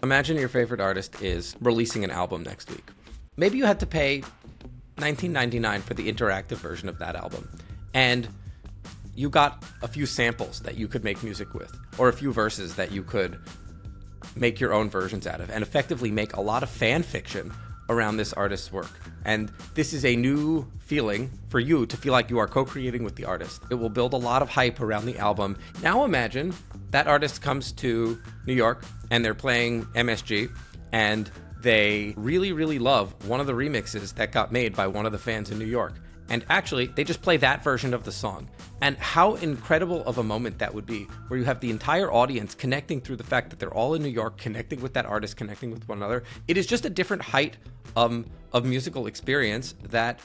Imagine your favorite artist is releasing an album next week. Maybe you had to pay $19.99 for the interactive version of that album. And you got a few samples that you could make music with, or a few verses that you could make your own versions out of, and effectively make a lot of fan fiction around this artist's work. And this is a new feeling for you to feel like you are co-creating with the artist. It will build a lot of hype around the album. Now imagine that artist comes to New York and they're playing MSG and they really, really love one of the remixes that got made by one of the fans in New York. And actually, they just play that version of the song. And how incredible of a moment that would be, where you have the entire audience connecting through the fact that they're all in New York, connecting with that artist, connecting with one another. It is just a different height of musical experience that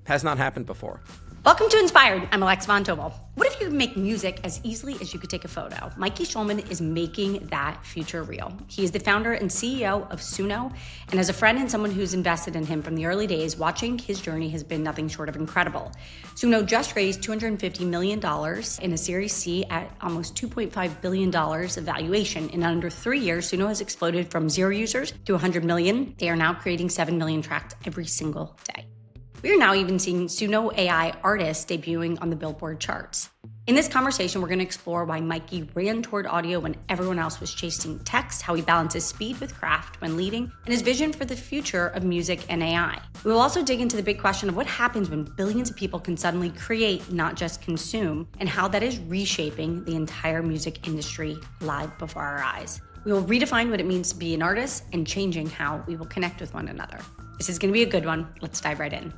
has not happened before. Welcome to Inspired. I'm Alexa Von Tobel. What if you could make music as easily as you could take a photo? Mikey Shulman is making that future real. He is the founder and CEO of Suno, and as a friend and someone who's invested in him from the early days, watching his journey has been nothing short of incredible. Suno just raised $250 million in a Series C at almost $2.5 billion of valuation. In under 3 years, Suno has exploded from 0 users to 100 million. They are now creating 7 million tracks every single day. We are now even seeing Suno AI artists debuting on the Billboard charts. In this conversation, we're going to explore why Mikey ran toward audio when everyone else was chasing text, how he balances speed with craft when leading, and his vision for the future of music and AI. We will also dig into the big question of what happens when billions of people can suddenly create, not just consume, and how that is reshaping the entire music industry live before our eyes. We will redefine what it means to be an artist and changing how we will connect with one another. This is going to be a good one. Let's dive right in.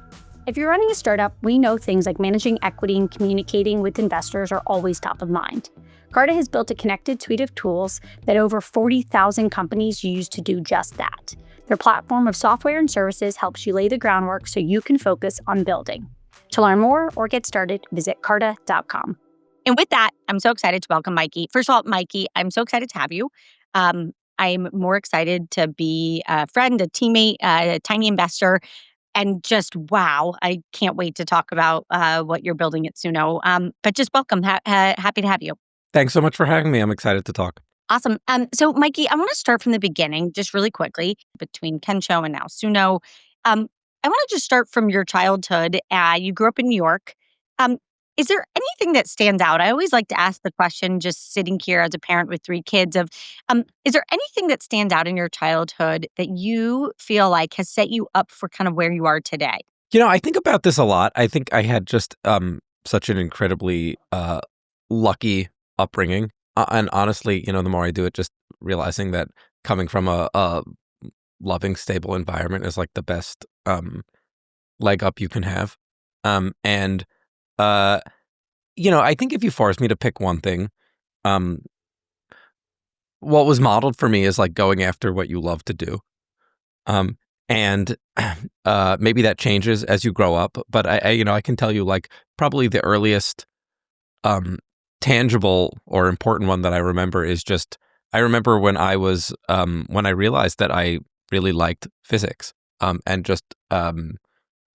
If you're running a startup, we know things like managing equity and communicating with investors are always top of mind. Carta has built a connected suite of tools that over 40,000 companies use to do just that. Their platform of software and services helps you lay the groundwork so you can focus on building. To learn more or get started, visit carta.com. And with that, I'm so excited to welcome Mikey. First of all, Mikey, I'm so excited to have you. I'm more excited to be a friend, a teammate, a tiny investor, and just wow, I can't wait to talk about what you're building at Suno. But just welcome, happy to have you. Thanks so much for having me. I'm excited to talk. Awesome. So Mikey, I want to start from the beginning, just really quickly, between Kensho and now Suno. I want to just start from your childhood. You grew up in New York. Is there anything that stands out? I always like to ask the question, just sitting here as a parent with 3 kids, of is there anything that stands out in your childhood that you feel like has set you up for kind of where you are today? You know, I think about this a lot. I think I had just such an incredibly lucky upbringing. And honestly, the more I do it, just realizing that coming from a loving, stable environment is like the best leg up you can have. I think if you force me to pick one thing, what was modeled for me is like going after what you love to do. And maybe that changes as you grow up, but I can tell you, like, probably the earliest tangible or important one that I remember is just, I remember when I was when I realized that I really liked physics, and just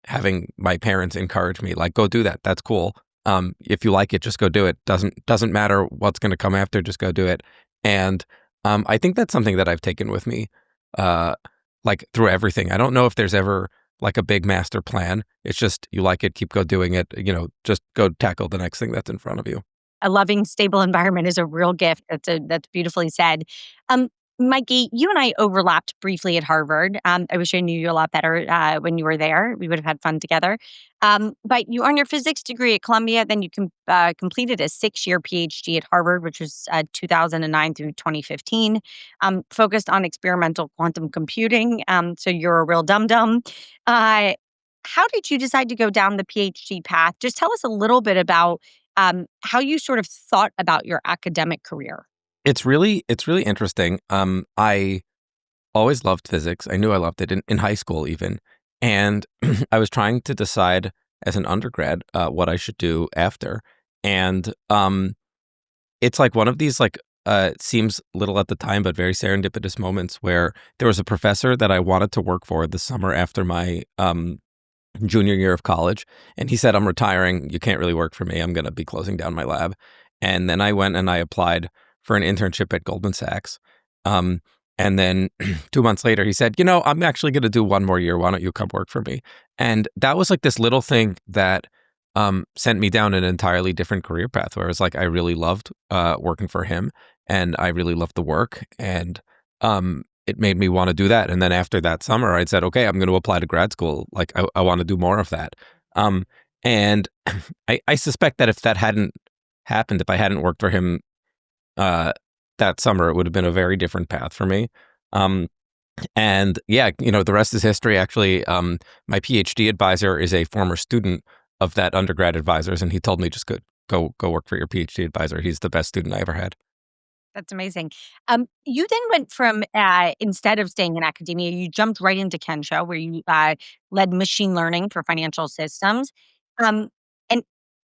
having my parents encourage me, like, go do that. That's cool. If you like it, just go do it. Doesn't matter what's going to come after. Just go do it. And I think that's something that I've taken with me, like, through everything. I don't know if there's ever like a big master plan. It's just, you like it, keep doing it. Just go tackle the next thing that's in front of you. A loving, stable environment is a real gift. That's beautifully said. Mikey, you and I overlapped briefly at Harvard. I wish I knew you a lot better when you were there. We would have had fun together. But you earned your physics degree at Columbia. Then you completed a 6-year PhD at Harvard, which was 2009 through 2015, focused on experimental quantum computing. So you're a real dum-dum. How did you decide to go down the PhD path? Just tell us a little bit about how you sort of thought about your academic career. It's really interesting. I always loved physics. I knew I loved it in high school even. And I was trying to decide as an undergrad what I should do after. And it's like one of these, like, seems little at the time, but very serendipitous moments where there was a professor that I wanted to work for the summer after my junior year of college. And he said, I'm retiring. You can't really work for me. I'm going to be closing down my lab. And then I went and I applied for an internship at Goldman Sachs. And then 2 months later, he said, I'm actually going to do one more year. Why don't you come work for me? And that was like this little thing that sent me down an entirely different career path where I was like, I really loved working for him and I really loved the work. And it made me want to do that. And then after that summer, I said, okay, I'm going to apply to grad school. Like, I want to do more of that. And I suspect that if that hadn't happened, if I hadn't worked for him that summer, it would have been a very different path for me. And yeah, the rest is history. Actually, my PhD advisor is a former student of that undergrad advisor's, and he told me just go work for your PhD advisor. He's the best student I ever had. That's amazing. You then went from, instead of staying in academia, you jumped right into Kensho, where you led machine learning for financial systems. And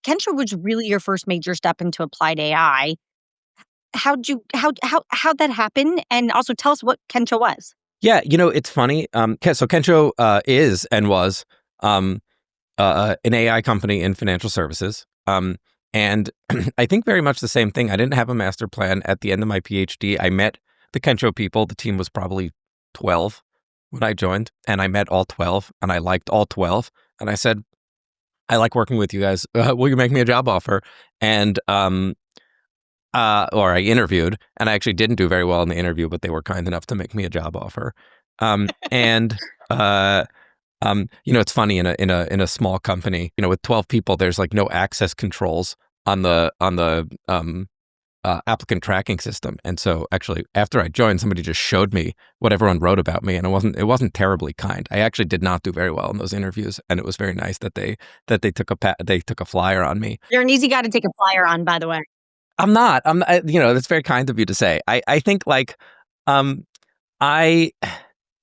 Kensho was really your first major step into applied AI. How'd that happen? And also tell us what Kensho was. Yeah, it's funny. So Kensho is and was an AI company in financial services. And I think very much the same thing. I didn't have a master plan at the end of my PhD. I met the Kensho people. The team was probably 12 when I joined, and I met all 12, and I liked all 12. And I said, I like working with you guys. Will you make me a job offer? And or I interviewed, and I actually didn't do very well in the interview, but they were kind enough to make me a job offer. And it's funny in a small company, with 12 people, there's like no access controls on the applicant tracking system. And so actually, after I joined, somebody just showed me what everyone wrote about me, and it wasn't terribly kind. I actually did not do very well in those interviews, and it was very nice that they took a flyer on me. You're an easy guy to take a flyer on, by the way. I'm not. That's very kind of you to say. I think like, and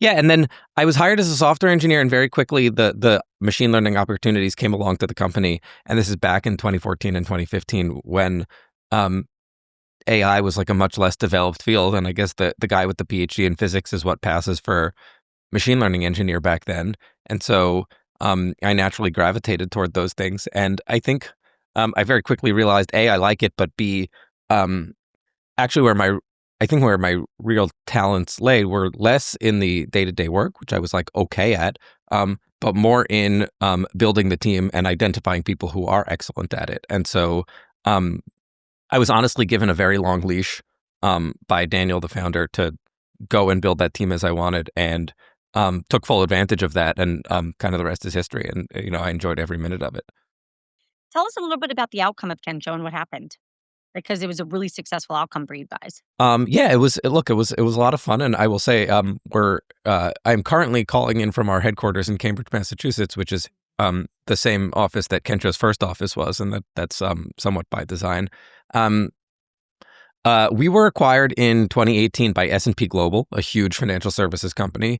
then I was hired as a software engineer, and very quickly the machine learning opportunities came along to the company. And this is back in 2014 and 2015 when AI was like a much less developed field. And I guess the guy with the PhD in physics is what passes for machine learning engineer back then. And so I naturally gravitated toward those things. And I think I very quickly realized, A, I like it, but B, actually where my real talents lay were less in the day-to-day work, which I was like okay at, but more in building the team and identifying people who are excellent at it. And so I was honestly given a very long leash by Daniel, the founder, to go and build that team as I wanted, and took full advantage of that. And kind of the rest is history. And I enjoyed every minute of it. Tell us a little bit about the outcome of Kensho and what happened, because it was a really successful outcome for you guys. Yeah, it was a lot of fun, and I will say, I'm currently calling in from our headquarters in Cambridge, Massachusetts, which is the same office that Kensho's first office was, and that's somewhat by design. We were acquired in 2018 by S&P Global, a huge financial services company.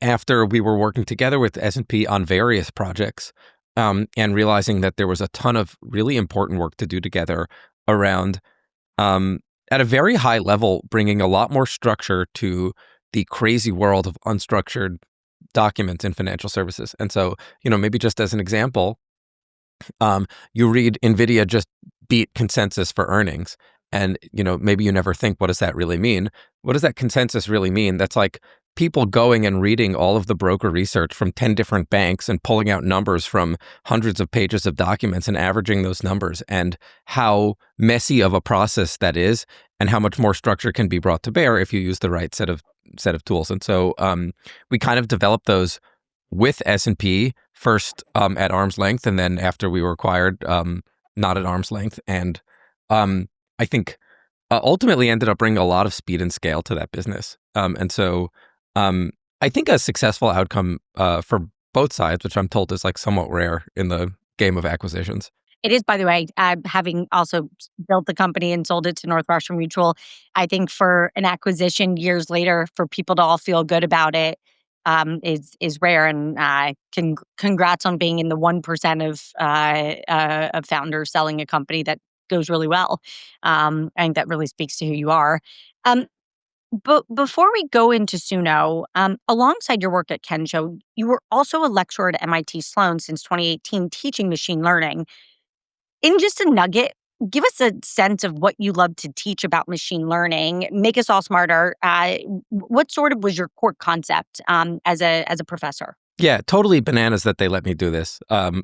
After we were working together with S&P on various projects. And realizing that there was a ton of really important work to do together around, at a very high level, bringing a lot more structure to the crazy world of unstructured documents in financial services. And so, maybe just as an example, you read NVIDIA just beat consensus for earnings. And, maybe you never think, what does that really mean? What does that consensus really mean? That's like people going and reading all of the broker research from 10 different banks and pulling out numbers from hundreds of pages of documents and averaging those numbers, and how messy of a process that is, and how much more structure can be brought to bear if you use the right set of tools. And so we kind of developed those with S&P first at arm's length, and then after we were acquired, not at arm's length. And I think ultimately ended up bringing a lot of speed and scale to that business. And so I think a successful outcome for both sides, which I'm told is like somewhat rare in the game of acquisitions. It is, by the way, having also built the company and sold it to Northwestern Mutual, I think for an acquisition years later, for people to all feel good about it is rare. And congrats on being in the 1% of founders selling a company that goes really well. I think that really speaks to who you are. But before we go into Suno, alongside your work at Kensho, you were also a lecturer at MIT Sloan since 2018, teaching machine learning. In just a nugget, give us a sense of what you love to teach about machine learning. Make us all smarter. What sort of was your core concept as a professor? Yeah, totally bananas that they let me do this. So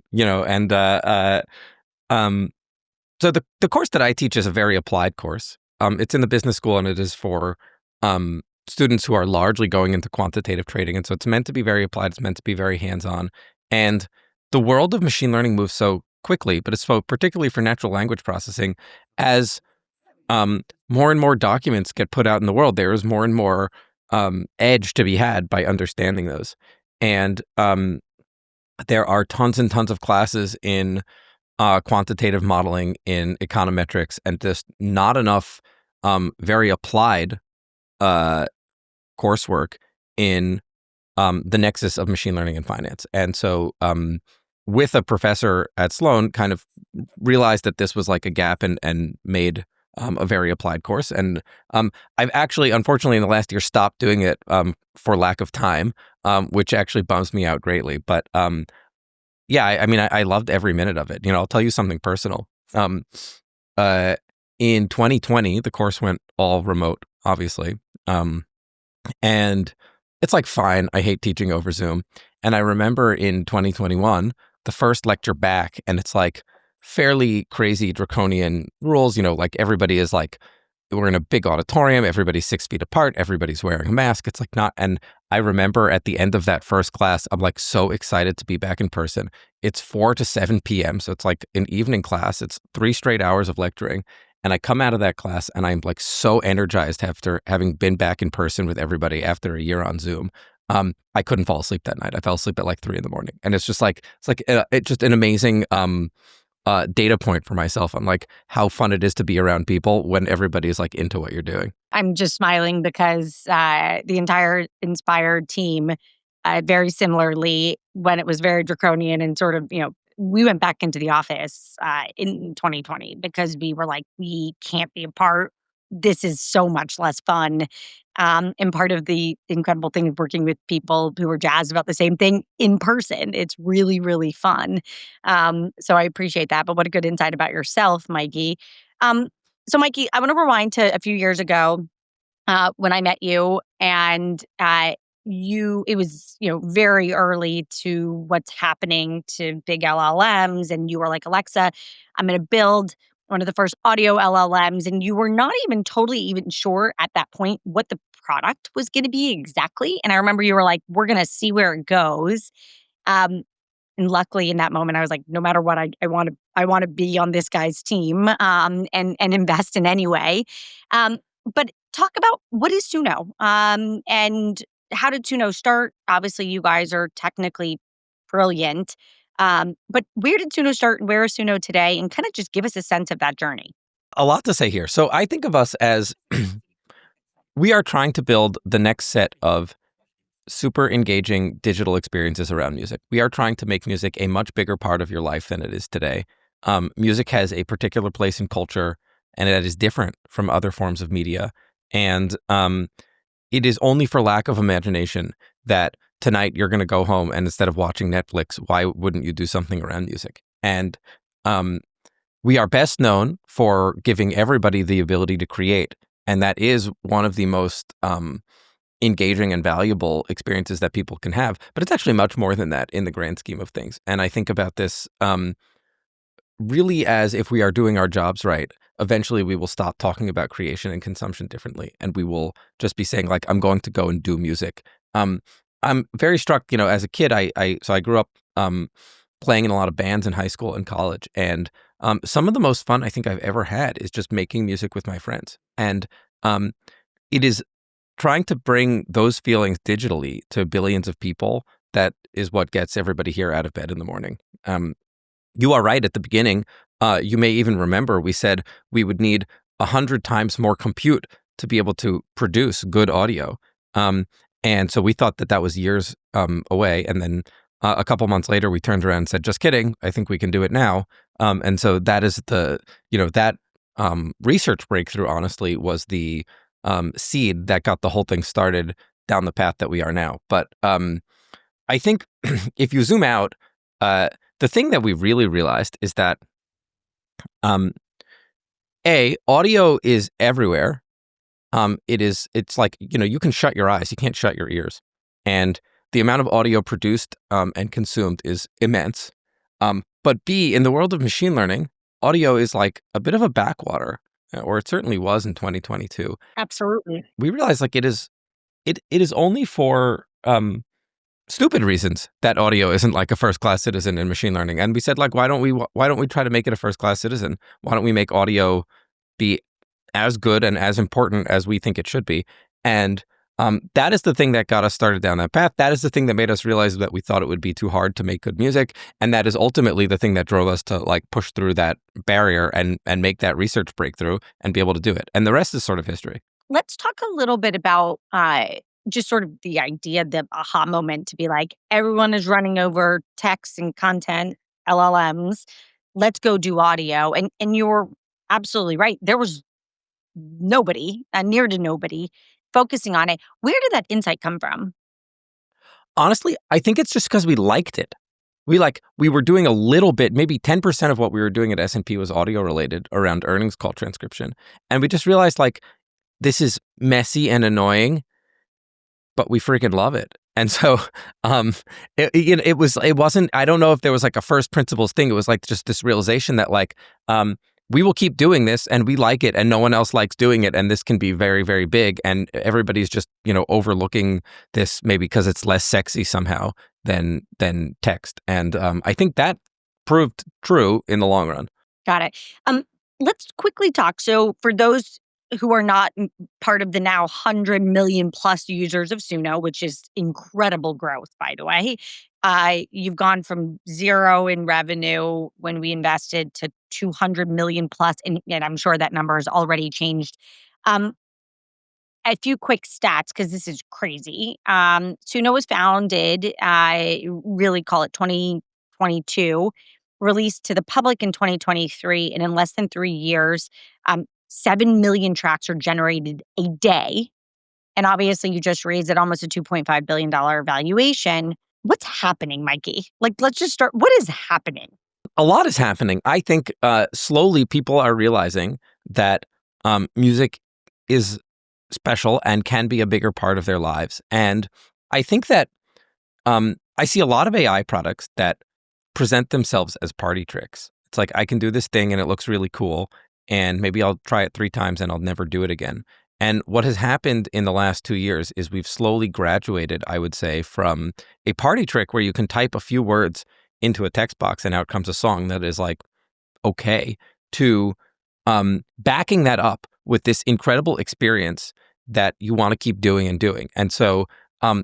the course that I teach is a very applied course. It's in the business school, and it is for students who are largely going into quantitative trading. And so it's meant to be very applied. It's meant to be very hands-on. And the world of machine learning moves so quickly, but it's so particularly for natural language processing, as more and more documents get put out in the world, there is more and more edge to be had by understanding those. And there are tons and tons of classes in quantitative modeling, in econometrics, and just not enough very applied coursework in the nexus of machine learning and finance. And so with a professor at Sloan, kind of realized that this was like a gap and made a very applied course. And I've actually, unfortunately, in the last year, stopped doing it for lack of time, which actually bums me out greatly. But yeah, I loved every minute of it. I'll tell you something personal. In 2020, the course went all remote, obviously. And it's like, fine, I hate teaching over Zoom. And I remember in 2021, the first lecture back, and it's like fairly crazy draconian rules, like everybody is like, we're in a big auditorium, everybody's 6 feet apart, everybody's wearing a mask. It's like not, and I remember at the end of that first class, I'm like so excited to be back in person. It's 4 to 7 p.m. So it's like an evening class. It's 3 straight hours of lecturing. And I come out of that class and I'm like so energized after having been back in person with everybody after a year on Zoom. I couldn't fall asleep that night. I fell asleep at like 3 a.m. And it's just like, it's just an amazing data point for myself on like how fun it is to be around people when everybody's like into what you're doing. I'm just smiling because the entire Inspired team, very similarly, when it was very draconian and sort of, we went back into the office in 2020 because we were like, we can't be apart. This is so much less fun. And part of the incredible thing of working with people who are jazzed about the same thing in person, it's really, really fun. So I appreciate that. But what a good insight about yourself, Mikey. So Mikey, I want to rewind to a few years ago when I met you, and it was very early to what's happening to big LLMs, and you were like, Alexa, I'm going to build one of the first audio LLMs, and you were not even totally even sure at that point what the product was going to be exactly. And I remember you were like, we're going to see where it goes. And luckily in that moment, I was like, no matter what, I want to be on this guy's team and invest in any way. But talk about what is Suno and how did Suno start? Obviously, you guys are technically brilliant. But where did Suno start and where is Suno today? And kind of just give us a sense of that journey. A lot to say here. So I think of us as we are trying to build the next set of super engaging digital experiences around music. We are trying to make music a much bigger part of your life than it is today. Music has a particular place in culture, and that is different from other forms of media. And it is only for lack of imagination that tonight you're going to go home and instead of watching Netflix, why wouldn't you do something around music? And we are best known for giving everybody the ability to create. And that is one of the most engaging and valuable experiences that people can have. But it's actually much more than that in the grand scheme of things. And I think about this really as if we are doing our jobs right, eventually we will stop talking about creation and consumption differently. And we will just be saying like, I'm going to go and do music. I'm very struck, as a kid, I grew up playing in a lot of bands in high school and college. And some of the most fun I think I've ever had is just making music with my friends. And it is trying to bring those feelings digitally to billions of people that is what gets everybody here out of bed in the morning. You are right at the beginning. You may even remember we said we would need 100 times more compute to be able to produce good audio. And so we thought that was years away. And then a couple months later, we turned around and said, just kidding, I think we can do it now. And so that is that research breakthrough, honestly, was the seed that got the whole thing started down the path that we are now. But I think if you zoom out, the thing that we really realized is that Audio is everywhere. It's like, you can shut your eyes, you can't shut your ears. And the amount of audio produced and consumed is immense. But B, in the world of machine learning, audio is like a bit of a backwater, or it certainly was in 2022. Absolutely. We realize like it is only for stupid reasons that audio isn't like a first-class citizen in machine learning. And we said, like, why don't we try to make it a first-class citizen? Why don't we make audio be as good and as important as we think it should be? And that is the thing that got us started down that path. That is the thing that made us realize that we thought it would be too hard to make good music. And that is ultimately the thing that drove us to like push through that barrier and make that research breakthrough and be able to do it. And the rest is sort of history. Let's talk a little bit about just sort of the idea, the aha moment to be like, everyone is running over text and content, LLMs. Let's go do audio. And you're absolutely right. There was nobody, near to nobody, focusing on it. Where did that insight come from? Honestly, I think it's just because we liked it. We were doing a little bit, maybe 10% of what we were doing at S&P was audio related around earnings call transcription. And we just realized like, this is messy and annoying, but we freaking love it. And so it wasn't, I don't know if there was like a first principles thing. It was like just this realization that like, we will keep doing this and we like it and no one else likes doing it. And this can be very, very big. And everybody's just, overlooking this maybe because it's less sexy somehow than text. And I think that proved true in the long run. Got it. Let's quickly talk. So for those who are not part of the now 100 million plus users of Suno, which is incredible growth, by the way. You've gone from 0 in revenue when we invested to 200 million plus, and I'm sure that number has already changed. A few quick stats, because this is crazy. Suno was founded, I really call it 2022, released to the public in 2023, and in less than 3 years, 7 million tracks are generated a day. And obviously, you just raised at almost a $2.5 billion valuation. What's happening, Mikey? Like, let's just start. What is happening? A lot is happening. I think slowly people are realizing that music is special and can be a bigger part of their lives. And I think that I see a lot of AI products that present themselves as party tricks. It's like, I can do this thing and it looks really cool. And maybe I'll try it 3 times and I'll never do it again. And what has happened in the last 2 years is we've slowly graduated, I would say, from a party trick where you can type a few words into a text box and out comes a song that is like, okay, to backing that up with this incredible experience that you want to keep doing and doing. And so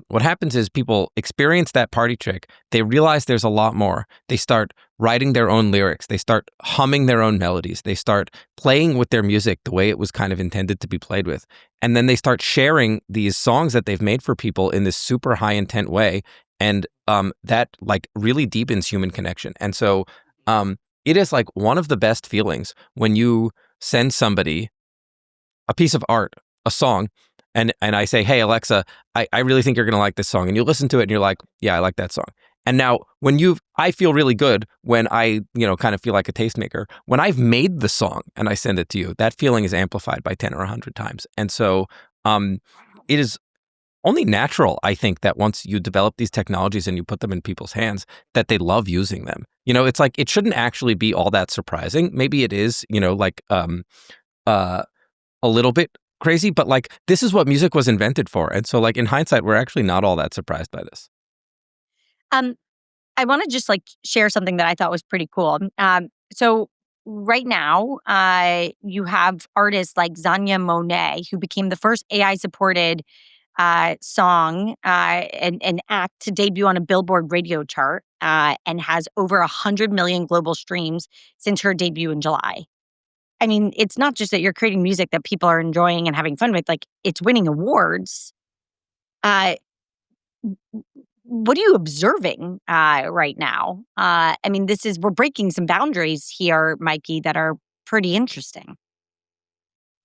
what happens is people experience that party trick. They realize there's a lot more. They start writing their own lyrics. They start humming their own melodies. They start playing with their music the way it was kind of intended to be played with. And then they start sharing these songs that they've made for people in this super high intent way. And that like really deepens human connection. And so it is like one of the best feelings when you send somebody a piece of art, a song, and I say, hey, Alexa, I really think you're going to like this song. And you listen to it and you're like, yeah, I like that song. And now I feel really good when I, kind of feel like a tastemaker. When I've made the song and I send it to you, that feeling is amplified by 10 or 100 times. And so it is only natural, I think, that once you develop these technologies and you put them in people's hands, that they love using them. It's like, it shouldn't actually be all that surprising. Maybe it is, like a little bit crazy, but like this is what music was invented for. And so like in hindsight, we're actually not all that surprised by this. I want to just like share something that I thought was pretty cool. So right now, you have artists like Xania Monet, who became the first AI-supported song and act to debut on a Billboard radio chart and has over 100 million global streams since her debut in July. I mean, it's not just that you're creating music that people are enjoying and having fun with, like it's winning awards. What are you observing right now? I mean, we're breaking some boundaries here, Mikey, that are pretty interesting.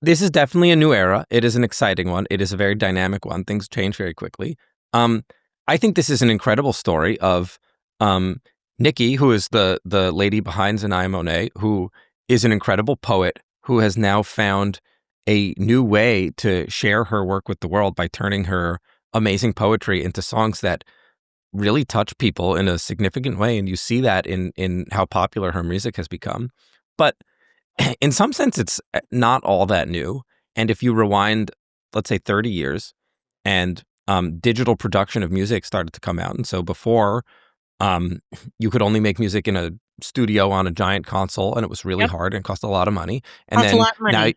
This is definitely a new era. It is an exciting one. It is a very dynamic one. Things change very quickly. I think this is an incredible story of Nikki, who is the lady behind Xania Monet, who is an incredible poet who has now found a new way to share her work with the world by turning her amazing poetry into songs that really touch people in a significant way. And you see that in how popular her music has become. But in some sense, it's not all that new. And if you rewind, let's say 30 years, and digital production of music started to come out. And so before, you could only make music in a studio on a giant console, and it was really hard and cost a lot of money. And Costs a lot of money.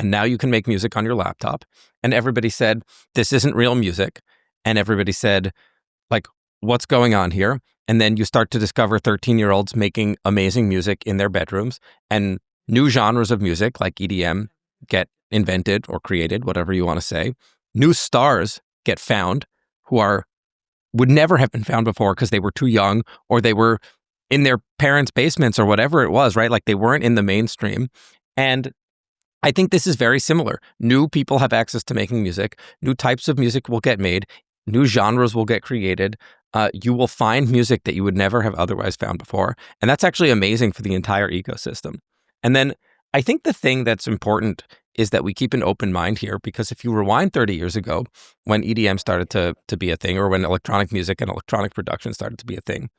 now you can make music on your laptop. And everybody said, this isn't real music. And everybody said, like, what's going on here? And then you start to discover 13-year-olds making amazing music in their bedrooms, and new genres of music like EDM get invented or created, whatever you want to say. New stars get found who would never have been found before because they were too young, or they were in their parents' basements, or whatever it was, right? Like, they weren't in the mainstream. And I think this is very similar. New people have access to making music. New types of music will get made. New genres will get created. You will find music that you would never have otherwise found before. And that's actually amazing for the entire ecosystem. And then I think the thing that's important is that we keep an open mind here, because if you rewind 30 years ago, when EDM started to be a thing, or when electronic music and electronic production started to be a thing,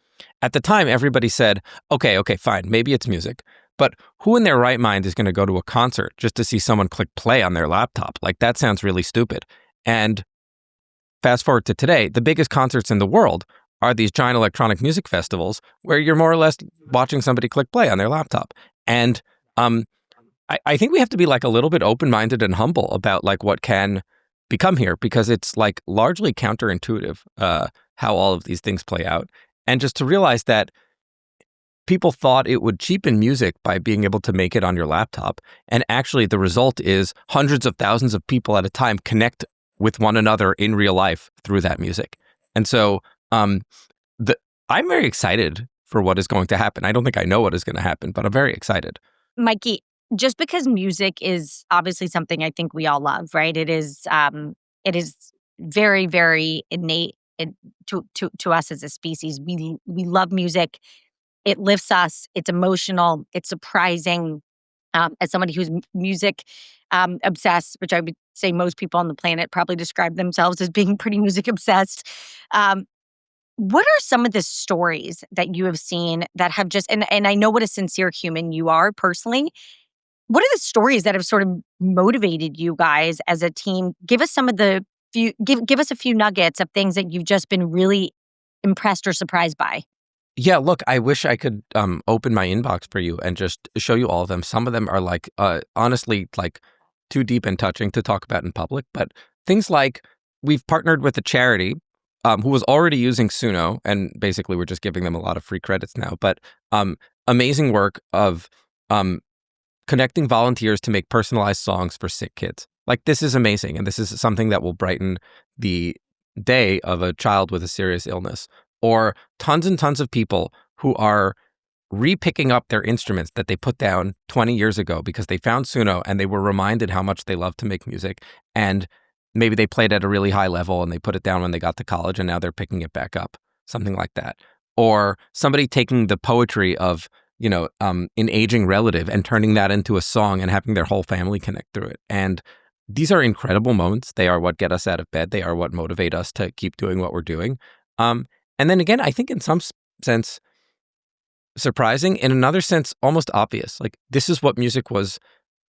at the time, everybody said, okay, fine, maybe it's music. But who in their right mind is going to go to a concert just to see someone click play on their laptop? Like, that sounds really stupid. And fast forward to today, the biggest concerts in the world are these giant electronic music festivals where you're more or less watching somebody click play on their laptop. And I think we have to be like a little bit open-minded and humble about like what can become here, because it's like largely counterintuitive how all of these things play out. And just to realize that people thought it would cheapen music by being able to make it on your laptop. And actually the result is hundreds of thousands of people at a time connect with one another in real life through that music. And so I'm very excited for what is going to happen. I don't think I know what is going to happen, but I'm very excited. Mikey, just because music is obviously something I think we all love, right? It is very, very innate to us as a species. We love music. It lifts us. It's emotional. It's surprising. As somebody who's music obsessed, which I would say most people on the planet probably describe themselves as being pretty music obsessed. What are some of the stories that you have seen that have just, and I know what a sincere human you are personally, what are the stories that have sort of motivated you guys as a team? Give us some of the give us a few nuggets of things that you've just been really impressed or surprised by. Yeah, look, I wish I could open my inbox for you and just show you all of them. Some of them are like, honestly, like too deep and touching to talk about in public. But things like, we've partnered with a charity who was already using Suno, and basically we're just giving them a lot of free credits now. But amazing work of connecting volunteers to make personalized songs for sick kids. Like, this is amazing. And this is something that will brighten the day of a child with a serious illness. Or tons and tons of people who are re-picking up their instruments that they put down 20 years ago because they found Suno and they were reminded how much they love to make music. And maybe they played at a really high level and they put it down when they got to college, and now they're picking it back up, something like that. Or somebody taking the poetry of, an aging relative and turning that into a song and having their whole family connect through it. And these are incredible moments. They are what get us out of bed. They are what motivate us to keep doing what we're doing. And then again, I think in some sense, surprising, in another sense, almost obvious. Like, this is what music was,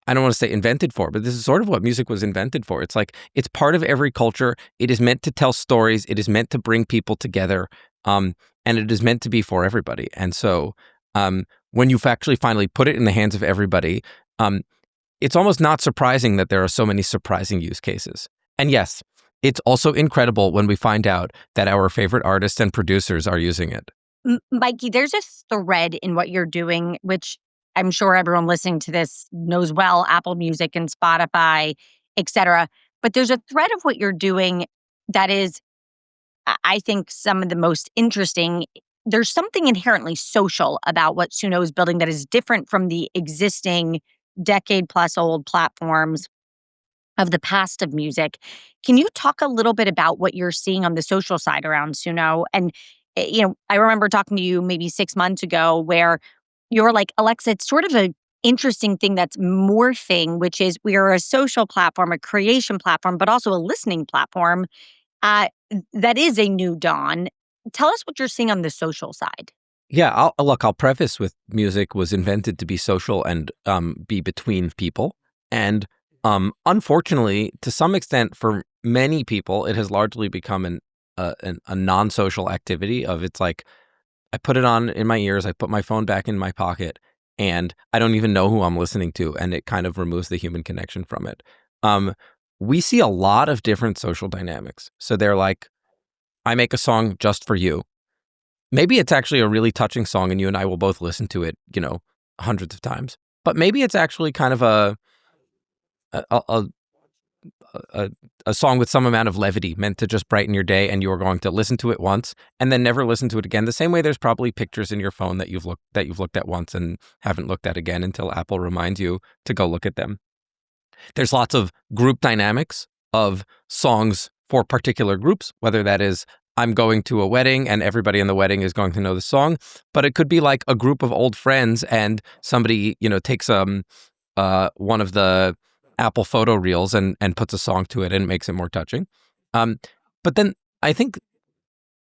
I don't want to say invented for, but this is sort of what music was invented for. It's like, it's part of every culture. It is meant to tell stories. It is meant to bring people together. And it is meant to be for everybody. And so when you've actually finally put it in the hands of everybody, it's almost not surprising that there are so many surprising use cases. And yes, it's also incredible when we find out that our favorite artists and producers are using it. Mikey, there's a thread in what you're doing, which I'm sure everyone listening to this knows well, Apple Music and Spotify, et cetera. But there's a thread of what you're doing that is, I think, some of the most interesting. There's something inherently social about what Suno is building that is different from the existing decade-plus-old platforms of the past of music. Can you talk a little bit about what you're seeing on the social side around Suno? And, I remember talking to you maybe 6 months ago where you were like, Alexa, it's sort of a interesting thing that's morphing, which is we are a social platform, a creation platform, but also a listening platform. Uh, that is a new dawn. Tell us what you're seeing on the social side. Yeah, I'll preface with music was invented to be social and be between people. And unfortunately, to some extent, for many people, it has largely become a non-social activity of it's like, I put it on in my ears, I put my phone back in my pocket, and I don't even know who I'm listening to, and it kind of removes the human connection from it. We see a lot of different social dynamics. So they're like, I make a song just for you. Maybe it's actually a really touching song and you and I will both listen to it, hundreds of times. But maybe it's actually kind of a, a, a song with some amount of levity meant to just brighten your day, and you're going to listen to it once and then never listen to it again. The same way there's probably pictures in your phone that you've looked at once and haven't looked at again until Apple reminds you to go look at them. There's lots of group dynamics of songs for particular groups, whether that is I'm going to a wedding and everybody in the wedding is going to know the song, but it could be like a group of old friends and somebody, takes one of the Apple photo reels and puts a song to it and makes it more touching. But then I think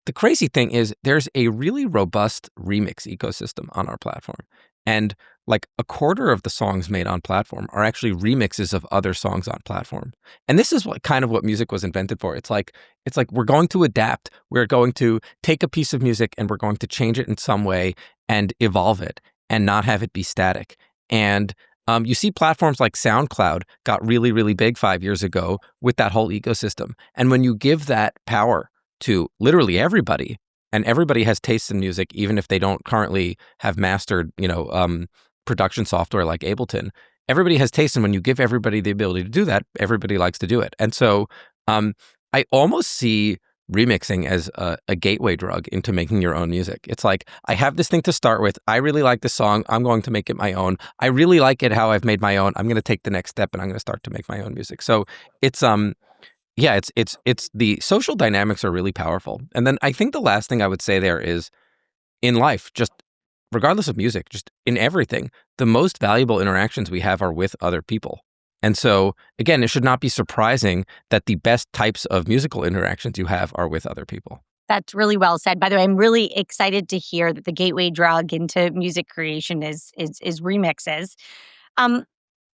the crazy thing is there's a really robust remix ecosystem on our platform. And like a quarter of the songs made on platform are actually remixes of other songs on platform. And this is what music was invented for. It's like we're going to adapt. We're going to take a piece of music and we're going to change it in some way and evolve it and not have it be static. And you see platforms like SoundCloud got really, really big 5 years ago with that whole ecosystem. And when you give that power to literally everybody, and everybody has tastes in music, even if they don't currently have mastered, production software like Ableton. Everybody has taste, and when you give everybody the ability to do that, everybody likes to do it. And so I almost see remixing as a gateway drug into making your own music. It's like, I have this thing to start with. I really like the song. I'm going to make it my own. I really like it how I've made my own. I'm going to take the next step and I'm going to start to make my own music. So it's it's the social dynamics are really powerful. And then I think the last thing I would say there is in life, just regardless of music, just in everything, the most valuable interactions we have are with other people. And so, again, it should not be surprising that the best types of musical interactions you have are with other people. That's really well said. By the way, I'm really excited to hear that the gateway drug into music creation is remixes.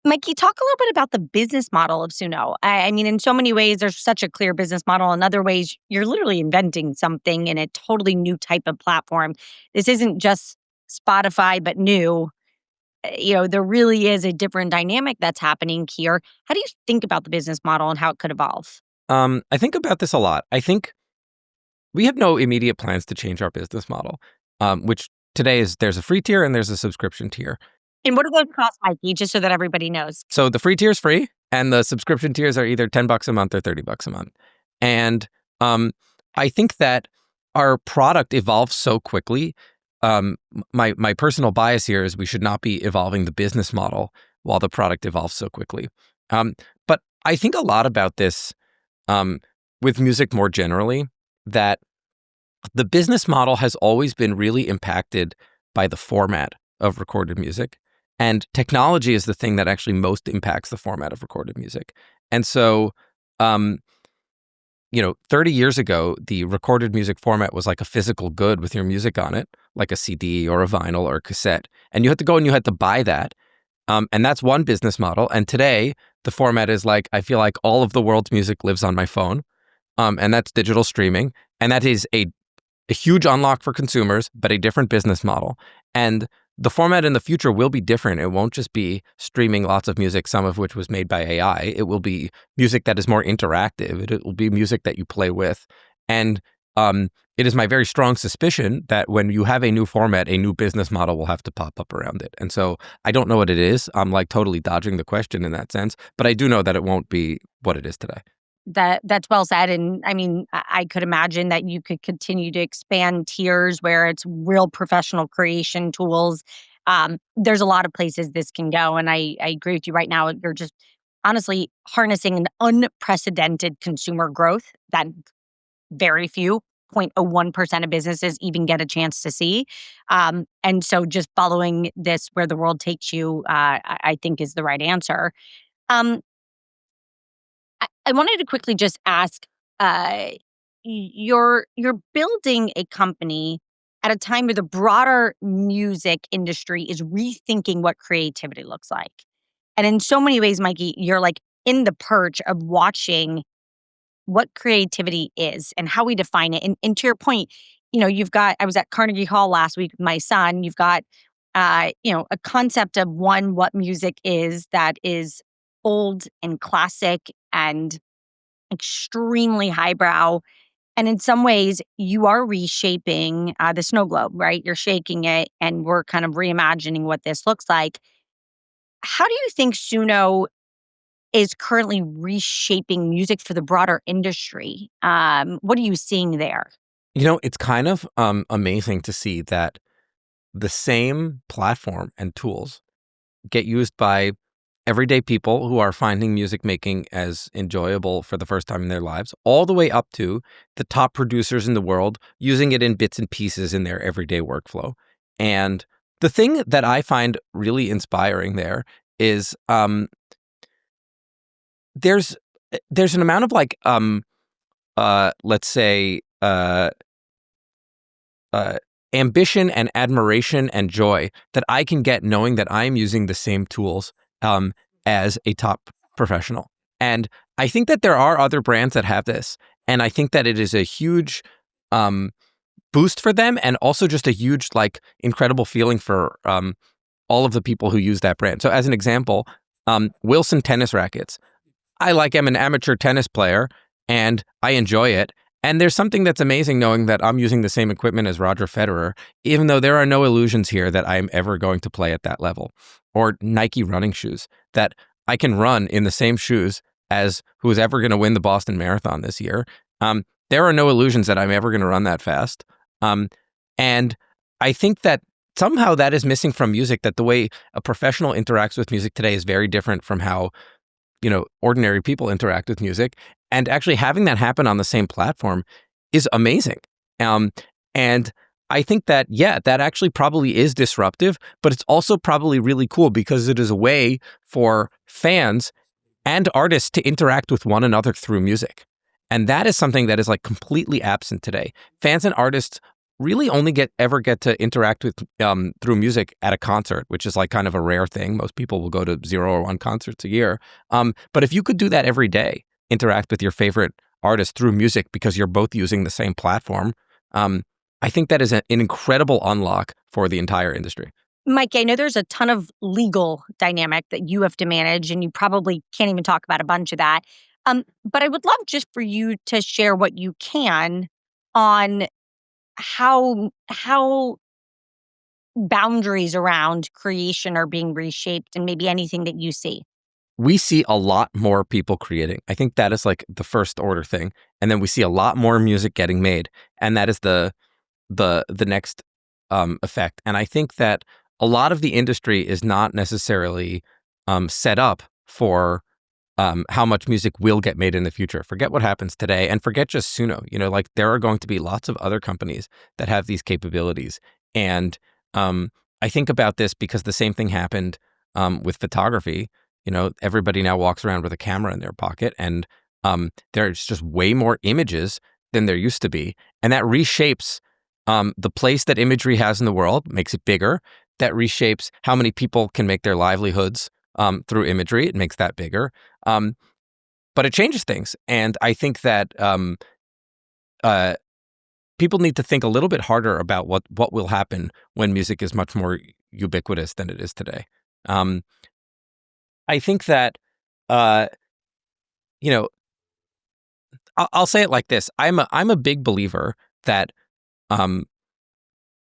Mikey, talk a little bit about the business model of Suno. I mean, in so many ways, there's such a clear business model. In other ways, you're literally inventing something in a totally new type of platform. This isn't just Spotify, but new. There really is a different dynamic that's happening here. How do you think about the business model and how it could evolve? I think about this a lot. I think we have no immediate plans to change our business model, which today is there's a free tier and there's a subscription tier. And what do those cost, Mikey, just so that everybody knows? So the free tier is free, and the subscription tiers are either $10 a month or $30 a month. And I think that our product evolves so quickly. My personal bias here is we should not be evolving the business model while the product evolves so quickly. But I think a lot about this with music more generally, that the business model has always been really impacted by the format of recorded music. And technology is the thing that actually most impacts the format of recorded music. And so, 30 years ago, the recorded music format was like a physical good with your music on it, like a CD or a vinyl or a cassette. And you had to go and you had to buy that. And that's one business model. And today, the format is like, I feel like all of the world's music lives on my phone. And that's digital streaming. And that is a huge unlock for consumers, but a different business model. And the format in the future will be different. It won't just be streaming lots of music, some of which was made by AI. It will be music that is more interactive. It will be music that you play with. And it is my very strong suspicion that when you have a new format, a new business model will have to pop up around it. And so I don't know what it is. I'm like totally dodging the question in that sense, but I do know that it won't be what it is today. That's well said. And I mean, I could imagine that you could continue to expand tiers where it's real professional creation tools. There's a lot of places this can go. And I agree with you right now. You're just honestly harnessing an unprecedented consumer growth that very few 0.01% of businesses even get a chance to see. And so just following this where the world takes you, I think is the right answer. Um, I wanted to quickly just ask, you're building a company at a time where the broader music industry is rethinking what creativity looks like. And in so many ways, Mikey, you're like in the perch of watching what creativity is and how we define it. And to your point, I was at Carnegie Hall last week with my son. You've got, a concept of what music is that is old and classic and extremely highbrow. And in some ways, you are reshaping the snow globe, right? You're shaking it and we're kind of reimagining what this looks like. How do you think Suno is currently reshaping music for the broader industry? What are you seeing there? It's kind of amazing to see that the same platform and tools get used by everyday people who are finding music making as enjoyable for the first time in their lives, all the way up to the top producers in the world using it in bits and pieces in their everyday workflow. And the thing that I find really inspiring there is there's an amount of let's say ambition and admiration and joy that I can get knowing that I'm using the same tools as a top professional. And I think that there are other brands that have this. And I think that it is a huge boost for them, and also just a huge, incredible feeling for all of the people who use that brand. So as an example, Wilson tennis rackets. I'm an amateur tennis player and I enjoy it. And there's something that's amazing knowing that I'm using the same equipment as Roger Federer, even though there are no illusions here that I'm ever going to play at that level. Or Nike running shoes, that I can run in the same shoes as who is ever going to win the Boston Marathon this year. There are no illusions that I'm ever going to run that fast. And I think that somehow that is missing from music, that the way a professional interacts with music today is very different from how ordinary people interact with music. And actually having that happen on the same platform is amazing. And I think that, that actually probably is disruptive, but it's also probably really cool because it is a way for fans and artists to interact with one another through music. And that is something that is completely absent today. Fans and artists really only ever get to interact with through music at a concert, which is kind of a rare thing. Most people will go to 0 or 1 concerts a year. But if you could do that every day, interact with your favorite artist through music because you're both using the same platform, I think that is an incredible unlock for the entire industry. Mike, I know there's a ton of legal dynamic that you have to manage, and you probably can't even talk about a bunch of that. But I would love just for you to share what you can on how boundaries around creation are being reshaped, and maybe anything that you see. We see a lot more people creating. I think that is the first order thing. And then we see a lot more music getting made. And that is the next effect. And I think that a lot of the industry is not necessarily set up for how much music will get made in the future. Forget what happens today and forget just Suno. There are going to be lots of other companies that have these capabilities. And I think about this because the same thing happened with photography. Everybody now walks around with a camera in their pocket, and there's just way more images than there used to be. And that reshapes the place that imagery has in the world, makes it bigger. That reshapes how many people can make their livelihoods through imagery. It makes that bigger. But it changes things. And I think that people need to think a little bit harder about what will happen when music is much more ubiquitous than it is today. I think that, I'll say it like this. I'm a big believer that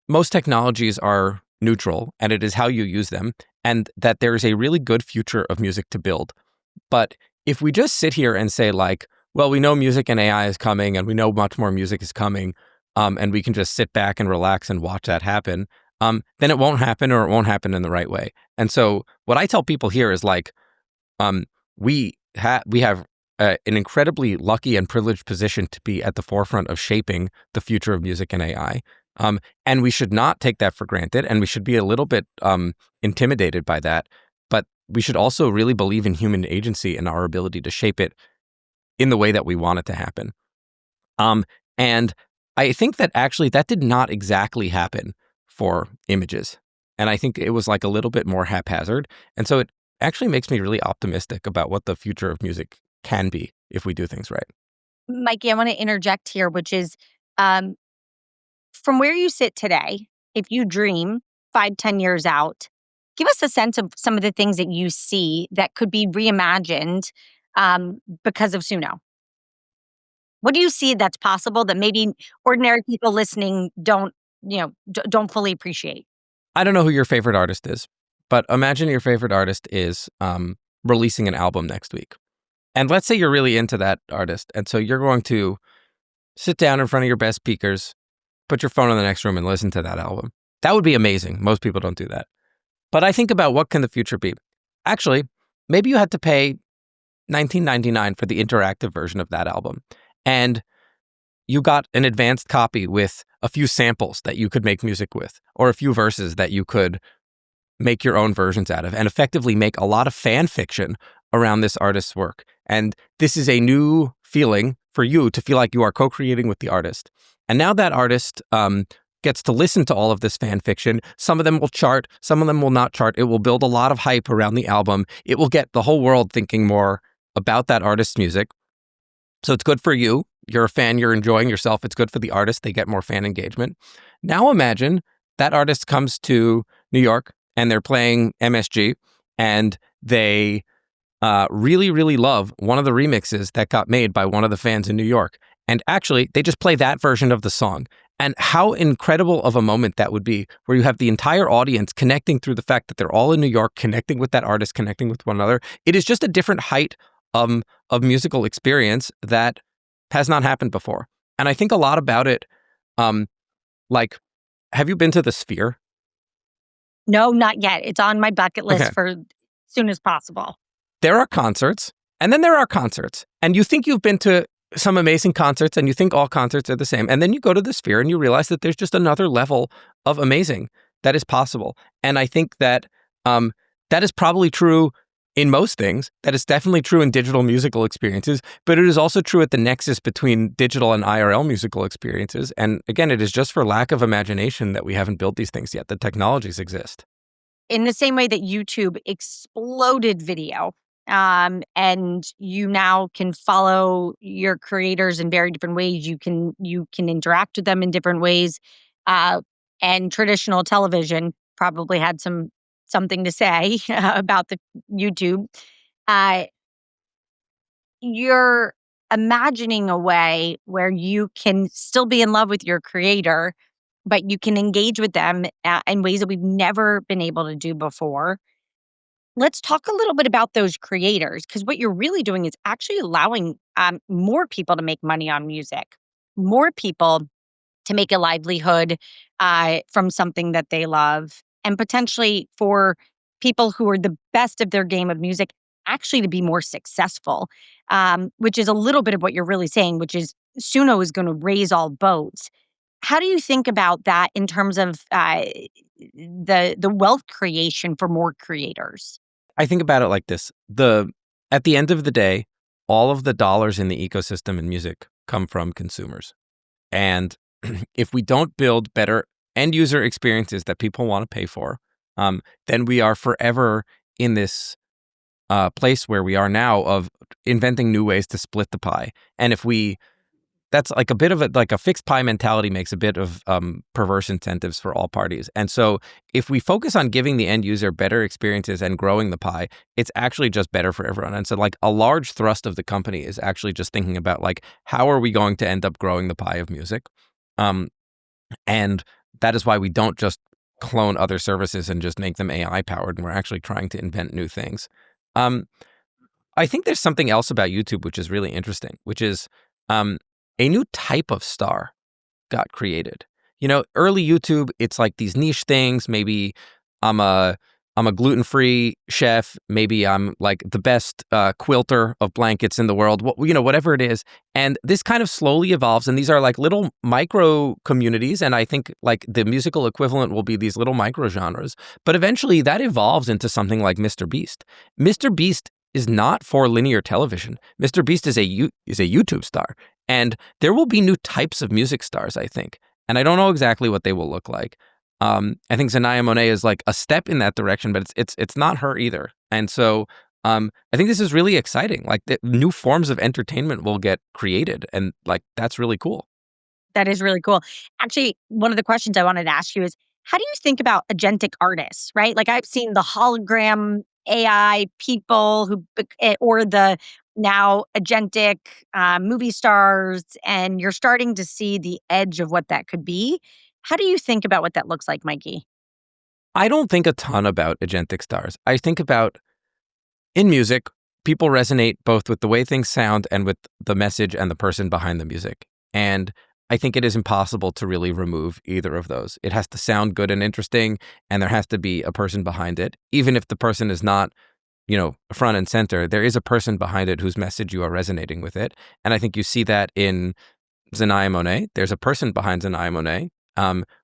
most technologies are neutral, and it is how you use them, and that there is a really good future of music to build. But if we just sit here and say well, we know music and AI is coming, and we know much more music is coming, and we can just sit back and relax and watch that happen, then it won't happen, or it won't happen in the right way. And so what I tell people here is we have an incredibly lucky and privileged position to be at the forefront of shaping the future of music and AI. And we should not take that for granted, and we should be a little bit intimidated by that. But we should also really believe in human agency and our ability to shape it in the way that we want it to happen. And I think that actually that did not exactly happen for images. And I think it was like a little bit more haphazard. And so it actually makes me really optimistic about what the future of music can be if we do things right. Mikey, I want to interject here, which is from where you sit today, if you dream 5-10 years out, give us a sense of some of the things that you see that could be reimagined because of Suno. What do you see that's possible that maybe ordinary people listening don't fully appreciate? I don't know who your favorite artist is, but imagine your favorite artist is releasing an album next week. And let's say you're really into that artist. And so you're going to sit down in front of your best speakers, put your phone in the next room and listen to that album. That would be amazing. Most people don't do that. But I think about what can the future be. Actually, maybe you had to pay $19.99 for the interactive version of that album. And you got an advanced copy with a few samples that you could make music with, or a few verses that you could make your own versions out of, and effectively make a lot of fan fiction around this artist's work. And this is a new feeling for you to feel like you are co-creating with the artist. And now that artist gets to listen to all of this fan fiction. Some of them will chart, some of them will not chart. It will build a lot of hype around the album. It will get the whole world thinking more about that artist's music. So it's good for you. You're a fan, you're enjoying yourself. It's good for the artist. They get more fan engagement. Now imagine that artist comes to New York and they're playing MSG and they really, really love one of the remixes that got made by one of the fans in New York. And actually, they just play that version of the song. And how incredible of a moment that would be, where you have the entire audience connecting through the fact that they're all in New York, connecting with that artist, connecting with one another. It is just a different height of musical experience that has not happened before. And I think a lot about it, like, have you been to the Sphere? No, not yet. It's on my bucket list for as soon as possible. There are concerts, and then there are concerts. And you think you've been to some amazing concerts, and you think all concerts are the same. And then you go to the Sphere, and you realize that there's just another level of amazing that is possible. And I think that that is probably true in most things. That is definitely true in digital musical experiences, but it is also true at the nexus between digital and IRL musical experiences. And again, it is just for lack of imagination that we haven't built these things yet. The technologies exist. In the same way that YouTube exploded video, and you now can follow your creators in very different ways. You can interact with them in different ways. And traditional television probably had something to say about the YouTube. You're imagining a way where you can still be in love with your creator, but you can engage with them in ways that we've never been able to do before. Let's talk a little bit about those creators, because what you're really doing is actually allowing more people to make money on music, more people to make a livelihood from something that they love, and potentially for people who are the best of their game of music actually to be more successful, which is a little bit of what you're really saying, which is Suno is going to raise all boats. How do you think about that in terms of the wealth creation for more creators? I think about it like this. At the end of the day, all of the dollars in the ecosystem in music come from consumers. And if we don't build better end user experiences that people want to pay for, then we are forever in this place where we are now of inventing new ways to split the pie. And that's like a bit of a fixed pie mentality makes a bit of perverse incentives for all parties. And so if we focus on giving the end user better experiences and growing the pie, it's actually just better for everyone. And so like a large thrust of the company is actually just thinking about like, how are we going to end up growing the pie of music? And that is why we don't just clone other services and just make them AI powered. And we're actually trying to invent new things. I think there's something else about YouTube, which is really interesting, which is a new type of star got created. You know, early YouTube, it's like these niche things. Maybe I'm a I'm a gluten-free chef. Maybe I'm like the best quilter of blankets in the world. Whatever it is. And this kind of slowly evolves. And these are like little micro communities. And I think like the musical equivalent will be these little micro genres. But eventually that evolves into something like Mr. Beast. Mr. Beast is not for linear television. Mr. Beast is a YouTube star. And there will be new types of music stars, I think. And I don't know exactly what they will look like. I think Xania Monet is like a step in that direction, but it's not her either. And so I think this is really exciting. Like the new forms of entertainment will get created, and like that's really cool. That is really cool. Actually, one of the questions I wanted to ask you is, how do you think about agentic artists, right? Like I've seen the hologram AI people or the now agentic movie stars, and you're starting to see the edge of what that could be. How do you think about what that looks like, Mikey? I don't think a ton about agentic stars. I think about in music, people resonate both with the way things sound and with the message and the person behind the music. And I think it is impossible to really remove either of those. It has to sound good and interesting, and there has to be a person behind it. Even if the person is not, front and center, there is a person behind it whose message you are resonating with it. And I think you see that in Xania Monet. There's a person behind Xania Monet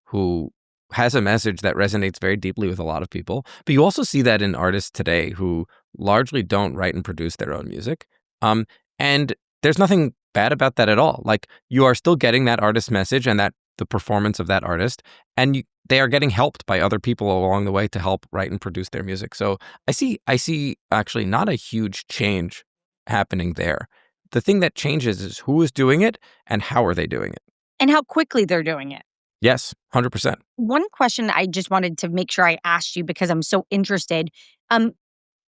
who has a message that resonates very deeply with a lot of people. But you also see that in artists today who largely don't write and produce their own music. And there's nothing bad about that at all. Like you are still getting that artist message and that the performance of that artist, and they are getting helped by other people along the way to help write and produce their music. So I see actually not a huge change happening there. The thing that changes is who is doing it and how are they doing it. And how quickly they're doing it. Yes, 100%. One question I just wanted to make sure I asked you because I'm so interested. And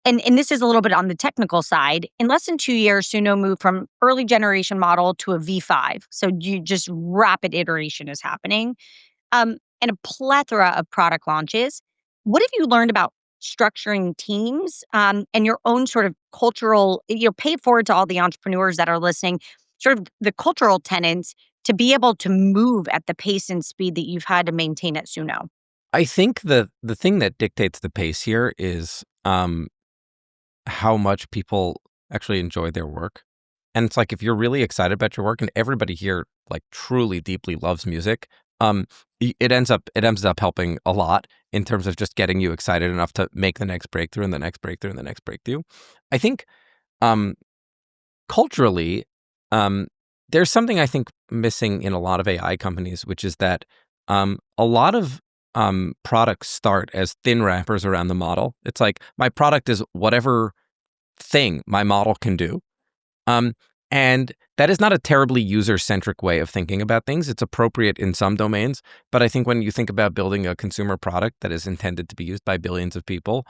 this is a little bit on the technical side. In less than 2 years, Suno moved from early generation model to a V5. So you just rapid iteration is happening. And a plethora of product launches. What have you learned about structuring teams and your own sort of cultural, pay it forward to all the entrepreneurs that are listening, sort of the cultural tenets to be able to move at the pace and speed that you've had to maintain at Suno? I think the thing that dictates the pace here is how much people actually enjoy their work. And it's like if you're really excited about your work, and everybody here like truly deeply loves music, it ends up helping a lot in terms of just getting you excited enough to make the next breakthrough and the next breakthrough and the next breakthrough. I think culturally, there's something I think missing in a lot of AI companies, which is that a lot of products start as thin wrappers around the model. It's like my product is whatever thing my model can do. And that is not a terribly user-centric way of thinking about things. It's appropriate in some domains. But I think when you think about building a consumer product that is intended to be used by billions of people,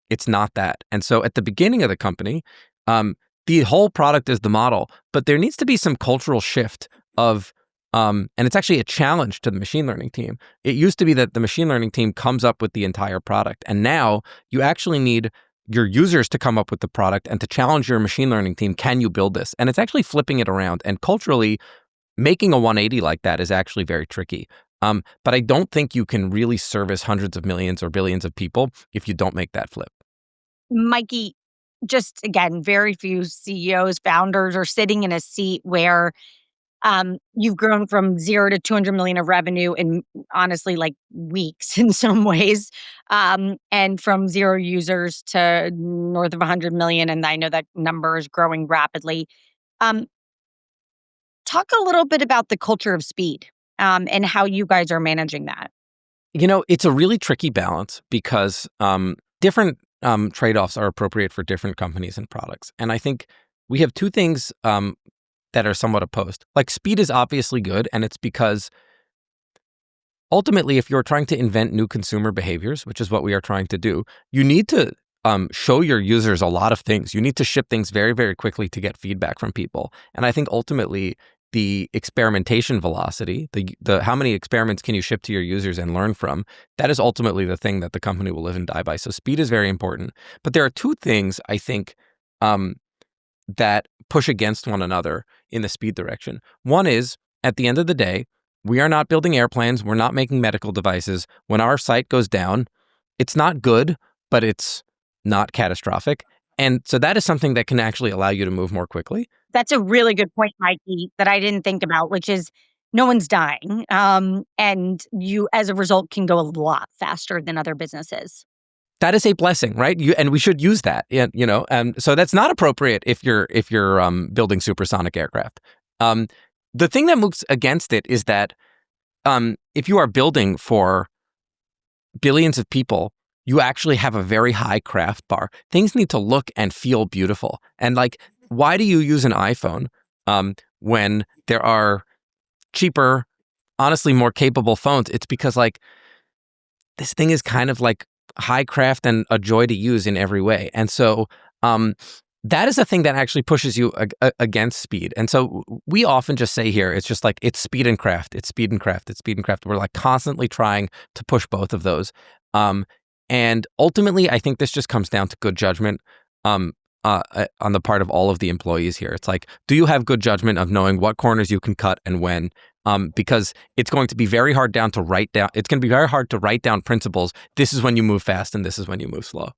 it's not that. And so at the beginning of the company, the whole product is the model, but there needs to be some cultural shift of, and it's actually a challenge to the machine learning team. It used to be that the machine learning team comes up with the entire product. And now you actually need your users to come up with the product and to challenge your machine learning team. Can you build this? And it's actually flipping it around. And culturally, making a 180 like that is actually very tricky. But I don't think you can really service hundreds of millions or billions of people if you don't make that flip. Mikey, just again, very few CEOs, founders are sitting in a seat where you've grown from 0 to 200 million of revenue in honestly like weeks in some ways, and from 0 users to north of 100 million. And I know that number is growing rapidly. Talk a little bit about the culture of speed and how you guys are managing that. It's a really tricky balance because different trade-offs are appropriate for different companies and products. And I think we have two things that are somewhat opposed. Like speed is obviously good, and it's because ultimately, if you're trying to invent new consumer behaviors, which is what we are trying to do, you need to show your users a lot of things. You need to ship things very, very quickly to get feedback from people. And I think ultimately, the experimentation velocity, the how many experiments can you ship to your users and learn from, that is ultimately the thing that the company will live and die by. So speed is very important. But there are two things, I think, that push against one another in the speed direction. One is, at the end of the day, we are not building airplanes. We're not making medical devices. When our site goes down, it's not good, but it's not catastrophic. And so that is something that can actually allow you to move more quickly. That's a really good point, Mikey, that I didn't think about, which is no one's dying. And you, as a result, can go a lot faster than other businesses. That is a blessing, right? And we should use that. So that's not appropriate if you're building supersonic aircraft. The thing that moves against it is that if you are building for billions of people, you actually have a very high craft bar. Things need to look and feel beautiful. And like, why do you use an iPhone when there are cheaper, honestly, more capable phones? It's because like this thing is kind of like high craft and a joy to use in every way. And so that is a thing that actually pushes you against speed. And so we often just say here, it's just like, it's speed and craft, it's speed and craft, it's speed and craft. We're like constantly trying to push both of those. And ultimately, I think this just comes down to good judgment on the part of all of the employees here. It's like, do you have good judgment of knowing what corners you can cut and when? Because it's going to be very hard to write down. It's going to be very hard to write down principles. This is when you move fast and this is when you move slow.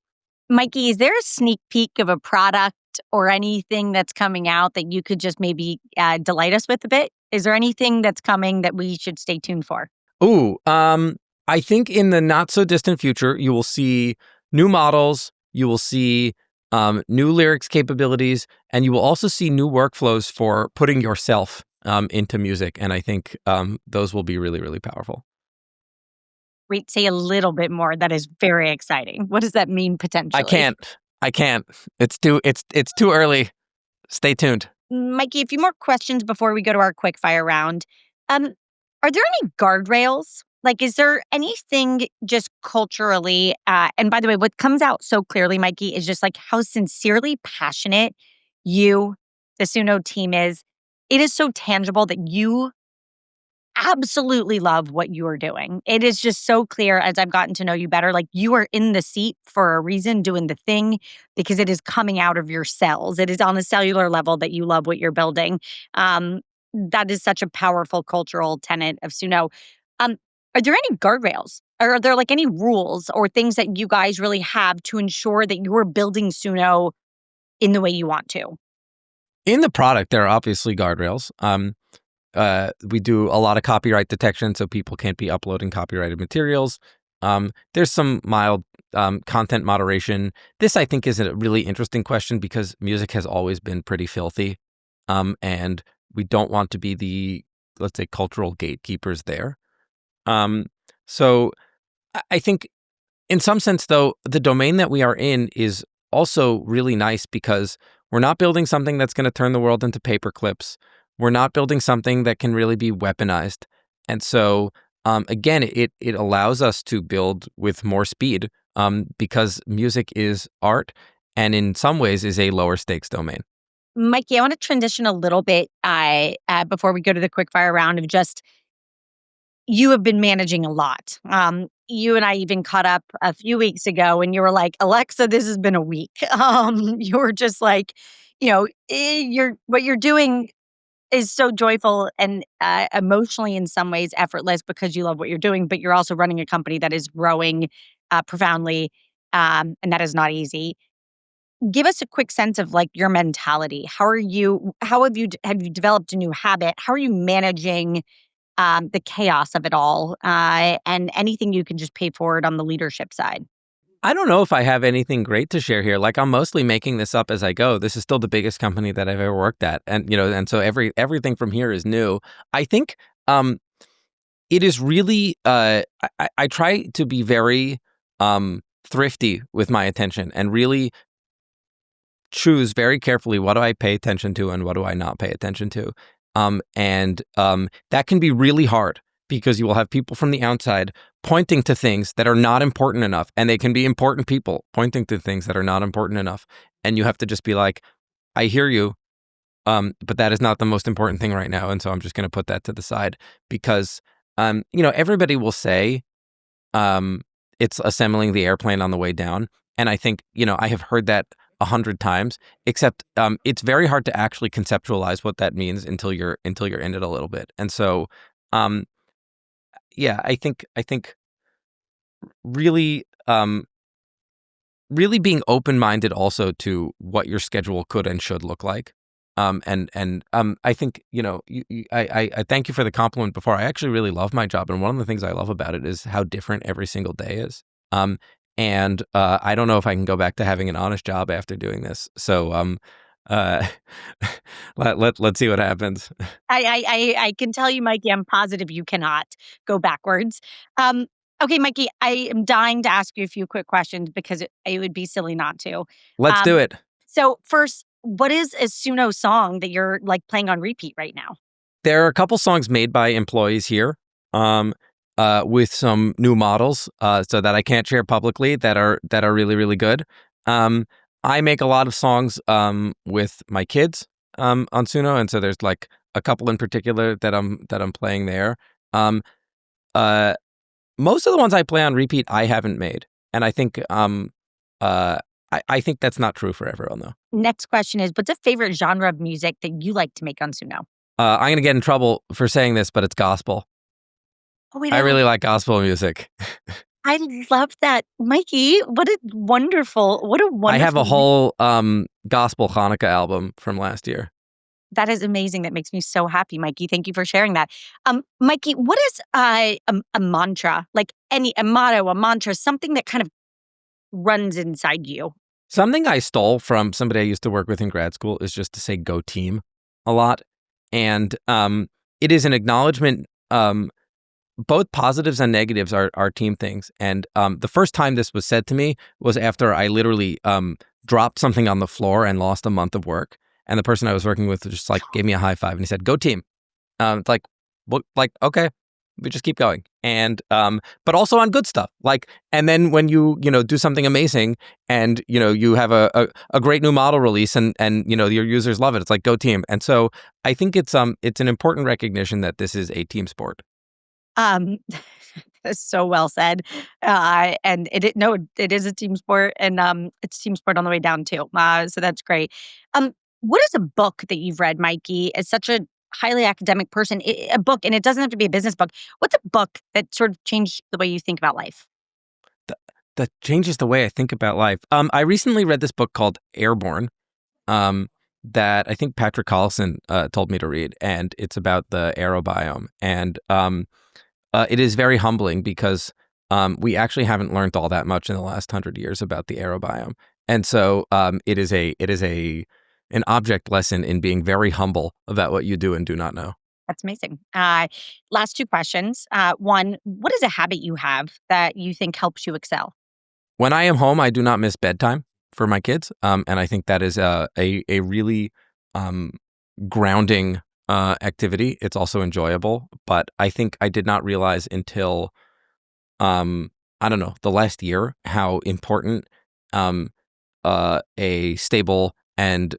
Mikey, is there a sneak peek of a product or anything that's coming out that you could just maybe delight us with a bit? Is there anything that's coming that we should stay tuned for? Ooh, I think in the not so distant future, you will see new models, you will see new lyrics capabilities, and you will also see new workflows for putting yourself into music. And I think those will be really, really powerful. Wait, say a little bit more. That is very exciting. What does that mean potentially? I can't. It's too early. Stay tuned. Mikey, a few more questions before we go to our quickfire round. Are there any guardrails? Like, is there anything just culturally? And by the way, what comes out so clearly, Mikey, is just like how sincerely passionate you, the Suno team is. It is so tangible that you absolutely love what you are doing. It is just so clear as I've gotten to know you better. Like, you are in the seat for a reason, doing the thing because it is coming out of your cells. It is on a cellular level that you love what you're building. That is such a powerful cultural tenet of Suno. Are there any guardrails? Or are there like any rules or things that you guys really have to ensure that you're building Suno in the way you want to? In the product, there are obviously guardrails. We do a lot of copyright detection, so people can't be uploading copyrighted materials. There's some mild content moderation. This, I think, is a really interesting question because music has always been pretty filthy, and we don't want to be the, let's say, cultural gatekeepers there. So I think in some sense, though, the domain that we are in is also really nice because we're not building something that's going to turn the world into paper clips. We're not building something that can really be weaponized. And so, again, it allows us to build with more speed because music is art and in some ways is a lower stakes domain. Mikey, I want to transition a little bit before we go to the quickfire round of just, you have been managing a lot. You and I even caught up a few weeks ago and you were like, Alexa, this has been a week. You were just like, what you're doing is so joyful and emotionally in some ways effortless because you love what you're doing, but you're also running a company that is growing profoundly, and that is not easy. Give us a quick sense of like your mentality. How have you developed a new habit? How are you managing the chaos of it all, and anything you can just pay forward on the leadership side? I don't know if I have anything great to share here. Like, I'm mostly making this up as I go. This is still the biggest company that I've ever worked at. And so everything from here is new. I think it is really, I try to be very thrifty with my attention and really choose very carefully what do I pay attention to and what do I not pay attention to. And that can be really hard because you will have people from the outside pointing to things that are not important enough. And they can be important people pointing to things that are not important enough. And you have to just be like, I hear you, but that is not the most important thing right now. And so I'm just going to put that to the side because, everybody will say it's assembling the airplane on the way down. And I think, I have heard that 100 times, except it's very hard to actually conceptualize what that means until you're in it a little bit. And so, I think really really being open-minded also to what your schedule could and should look like. I think, I thank you for the compliment before. I actually really love my job. And one of the things I love about it is how different every single day is. I don't know if I can go back to having an honest job after doing this. So uh, let's see what happens. I can tell you, Mikey, I'm positive you cannot go backwards. Okay, Mikey, I am dying to ask you a few quick questions because it would be silly not to. Let's do it. So first, what is a Suno song that you're like playing on repeat right now? There are a couple songs made by employees here, with some new models, so that I can't share publicly that are really, really good. I make a lot of songs with my kids on Suno, and so there's like a couple in particular that I'm playing there. Most of the ones I play on repeat I haven't made, and I think I think that's not true for everyone though. Next question is, what's a favorite genre of music that you like to make on Suno? I'm gonna get in trouble for saying this, but it's gospel. Oh, wait, I really like gospel music. I love that. Mikey, what a wonderful. I have a whole gospel Hanukkah album from last year. That is amazing. That makes me so happy, Mikey. Thank you for sharing that. Mikey, what is a mantra? Like a motto, a mantra, something that kind of runs inside you? Something I stole from somebody I used to work with in grad school is just to say "Go team" a lot, and it is an acknowledgement. Both positives and negatives are team things. And the first time this was said to me was after I literally dropped something on the floor and lost a month of work. And the person I was working with just like gave me a high five and he said, "Go team." It's like, well, like, okay, we just keep going. And but also on good stuff. Like, and then when you do something amazing and you have a great new model release and your users love it, it's like, go team. And so I think it's an important recognition that this is a team sport. That's so well said. And it is a team sport, and it's team sport on the way down too. So that's great. What is a book that you've read, Mikey? As such a highly academic person, a book, and it doesn't have to be a business book. What's a book that sort of changed the way you think about life? That changes the way I think about life. I recently read this book called Airborne, that I think Patrick Collison told me to read, and it's about the aerobiome. And it is very humbling because we actually haven't learned all that much in the last 100 years about the aerobiome. And so it is an object lesson in being very humble about what you do and do not know. That's amazing. Last two questions. One, what is a habit you have that you think helps you excel? When I am home, I do not miss bedtime for my kids. And I think that is a really grounding activity. It's also enjoyable, but I think I did not realize until I don't know, the last year how important a stable and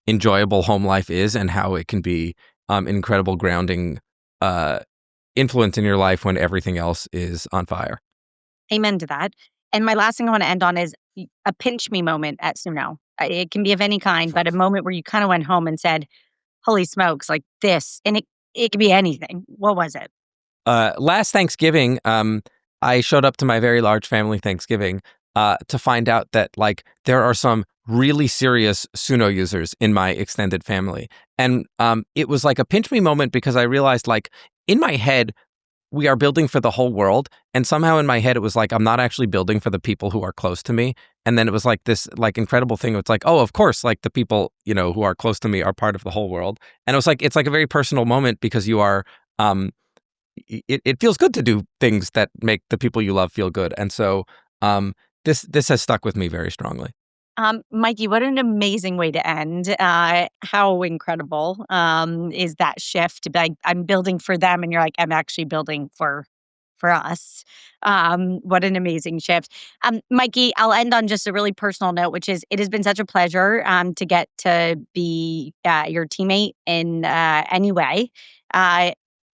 enjoyable home life is, and how it can be an incredible grounding influence in your life when everything else is on fire. Amen to that. And my last thing I want to end on is a pinch me moment at Suno. It can be of any kind, but a moment where you kind of went home and said, holy smokes, like this. And it could be anything. What was it? Last Thanksgiving, I showed up to my very large family Thanksgiving to find out that like there are some really serious Suno users in my extended family. And it was like a pinch me moment because I realized like in my head, we are building for the whole world. And somehow in my head, it was like, I'm not actually building for the people who are close to me. And then it was like this like incredible thing. It's like, oh, of course, like the people, who are close to me are part of the whole world. And it was like, it's like a very personal moment because you are, it feels good to do things that make the people you love feel good. And so this has stuck with me very strongly. Mikey, what an amazing way to end. How incredible is that shift to be like, I'm building for them, and you're like, I'm actually building for us. What an amazing shift. Mikey, I'll end on just a really personal note, which is it has been such a pleasure to get to be your teammate in any way.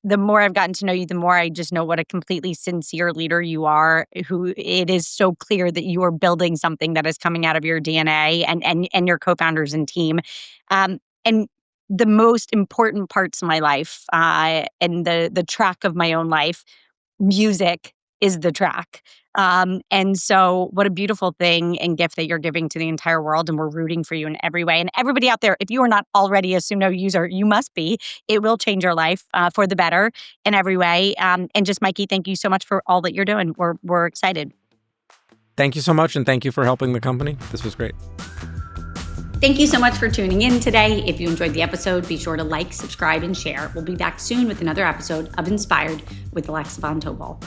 The more I've gotten to know you, the more I just know what a completely sincere leader you are, who it is so clear that you are building something that is coming out of your DNA and your co-founders and team. And the most important parts of my life and the track of my own life, music, is the track. And so what a beautiful thing and gift that you're giving to the entire world. And we're rooting for you in every way. And everybody out there, if you are not already a Suno user, you must be. It will change your life for the better in every way. And just, Mikey, thank you so much for all that you're doing. We're excited. Thank you so much. And thank you for helping the company. This was great. Thank you so much for tuning in today. If you enjoyed the episode, be sure to like, subscribe, and share. We'll be back soon with another episode of Inspired with Alexa Von Tobel.